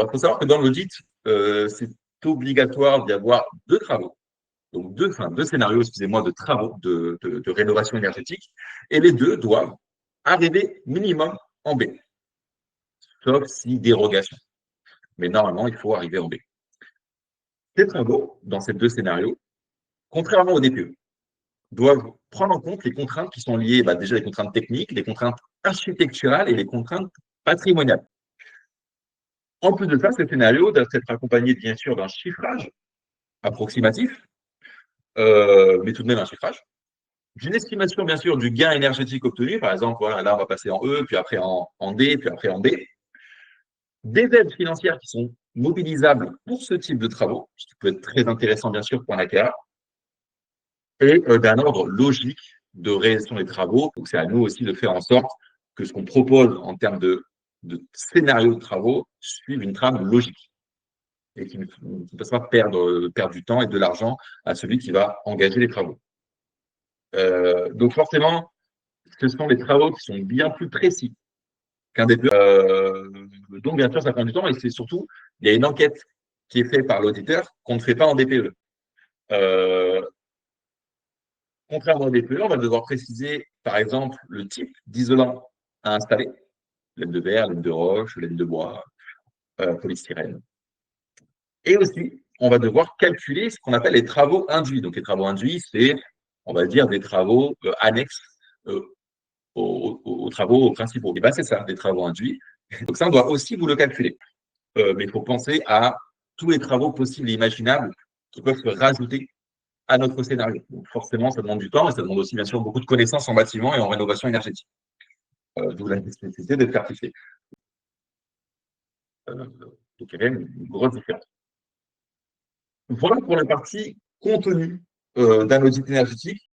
Alors, il faut savoir que dans l'audit, c'est obligatoire d'y avoir deux travaux. Donc, deux scénarios, excusez-moi, de travaux de rénovation énergétique. Et les deux doivent arriver minimum en B, sauf si dérogation. Mais normalement, il faut arriver en B. Ces travaux, dans ces deux scénarios, contrairement au DPE, doivent prendre en compte les contraintes qui sont liées, déjà les contraintes techniques, les contraintes architecturales et les contraintes patrimoniales. En plus de ça, ces scénarios doivent être accompagnés, bien sûr, d'un chiffrage approximatif, mais tout de même un chiffrage, d'une estimation, bien sûr, du gain énergétique obtenu. Par exemple, voilà, là, on va passer en E, puis après en D, puis après en B. Des aides financières qui sont mobilisables pour ce type de travaux, ce qui peut être très intéressant, bien sûr, pour un acquéreur, et d'un ordre logique de réalisation des travaux. Donc, c'est à nous aussi de faire en sorte que ce qu'on propose en termes de scénario de travaux suive une trame logique et qui ne fasse pas perdre du temps et de l'argent à celui qui va engager les travaux. Donc, forcément, ce sont des travaux qui sont bien plus précis qu'un DPE. Donc, bien sûr, ça prend du temps et c'est surtout, il y a une enquête qui est faite par l'auditeur qu'on ne fait pas en DPE. Contrairement au DPE, on va devoir préciser, par exemple, le type d'isolant à installer, laine de verre, laine de roche, laine de bois, polystyrène. Et aussi, on va devoir calculer ce qu'on appelle les travaux induits. Donc, les travaux induits, c'est, on va dire, des travaux annexes aux travaux principaux. Et bien, c'est ça, des travaux induits. Donc, ça, on doit aussi vous le calculer. Mais il faut penser à tous les travaux possibles et imaginables qui peuvent se rajouter à notre scénario. Donc, forcément, ça demande du temps et ça demande aussi, bien sûr, beaucoup de connaissances en bâtiment et en rénovation énergétique. D'où la nécessité d'être certifié. Donc, il y a même une grosse différence. Voilà pour la partie contenu d'un audit énergétique.